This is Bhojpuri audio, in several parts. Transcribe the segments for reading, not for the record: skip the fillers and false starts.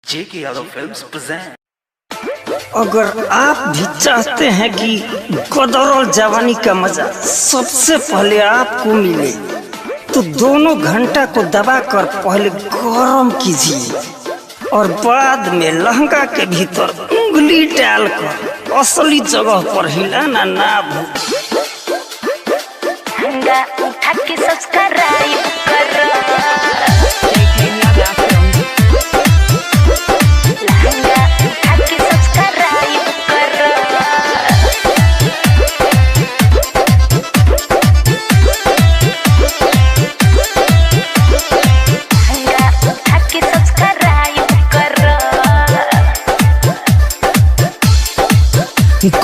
जेके यादव फिल्म्स प्रेजेंट। अगर आप भी चाहते हैं कि गदरौल जवानी का मजा सबसे पहले आपको मिले तो दोनों घंटा को दबाकर पहले गरम कीजिए और बाद में लहंगा के भीतर उंगली डालकर असली जगह पर हिलाना ना भूलें। लहंगा उठा के सब्सक्राइब करो। लहंगा उठा के सब्सक्राइब करो। लहंगा उठा के सब्सक्राइब करो।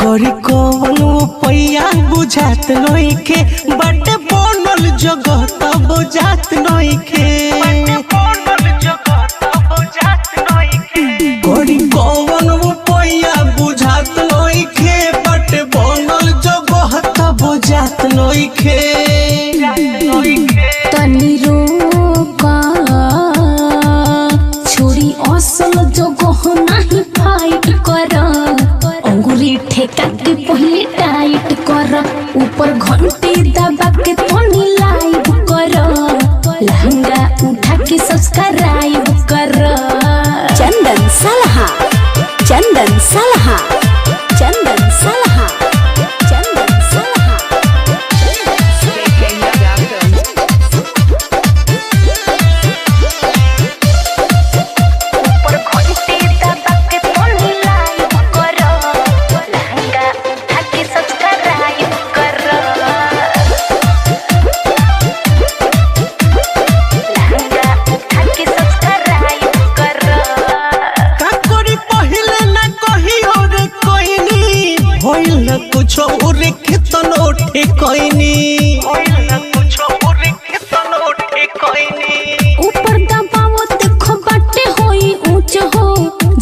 करी कौन पैया बुझात नइखे बट बनल जगह त बुझात नइखे। करी कौन पैया बुझात नइखे बट बनल जगह त बुझात नइखे। तनी रोका छोड़ी असल जगह नहीं फाइट कर। अंगुरी ठेका के पहले टाइट कर। ऊपर घंटी दबा के तनी लाइव कर। लहंगा उठा के सब्सक्राइब कर। चंदन सलहा, चंदन सलहा, चंदन सलहा, चंदन सलहा। ऊपर घंटी दबा के तनी लाइव कर। लहंगा उठा के सब्सक्राइब कर। लहंगा उठा के सब्सक्राइब कर। का करी पहिले ना कही और कोइनी होइल न कुछ और खेतन उठे कोइनी। ऊपर दबाव देखो बाटे होई ऊंच हो।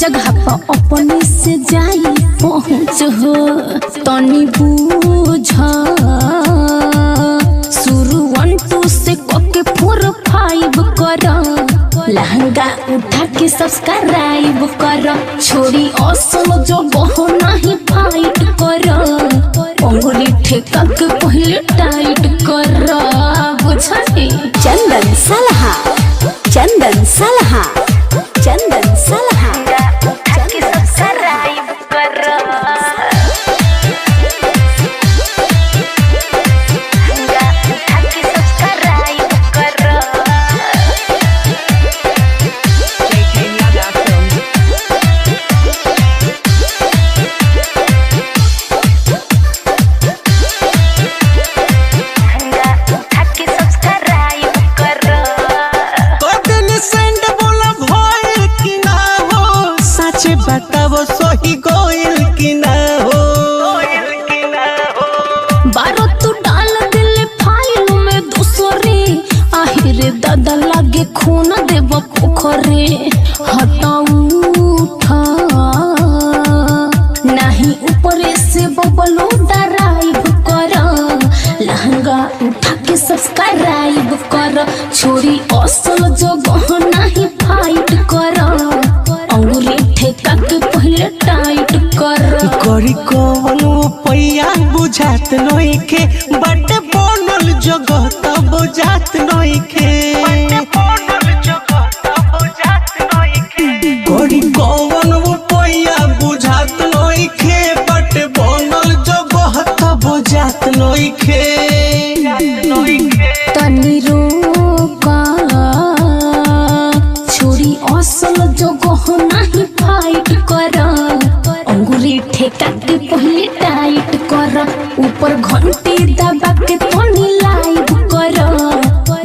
जगह पर अपने से जाई पहुंच हो। तनी बूझ शुरू 1 2 से कके 4 5 कर। लहंगा उठा के सब्सक्राइब कर। छोड़ी असल जगह नहीं फाइट कर। अंगुली ठेका के पहले टाइट कर। बुझली? चंदन सलहा, चंदन सलहा, चंदन सलहा। उठा के सब्सक्राइब कर। लहंगा उठा के सब्सक्राइब कर। लहंगा उठा के सब्सक्राइब कर। कदन सेंड बोला भइल कि ना हो। सच बताओ सही गोइल कि ना हो। बारो तू डाल दिले फाइल में दूसरे। आहिरे दादा लागे खून देव पोखरे। हटाऊ उठा नहीं ऊपरे से बबलू डराइव कर। लहंगा उठा के सब्सक्राइब कर। छोड़ी असल जगह नहीं फाइट कर। अंगुली ठेका के पहले टाइट कर। करी कौन पैया बुझात नइखे बट बनल जगह त बुझात नइखे। करी कौन पैया बुझात नइखे बट बनल जगह त बुझात नइखे। तनी रोका छोड़ी असल जगह नहीं फाइट कर। अंगुली ठेका के पहले टाइट कर। ऊपर घंटी दबा के तनी लाइव कर।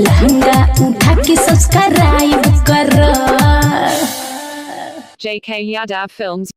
लहंगा उठा के सब्सक्राइब कर। JK Yadav Films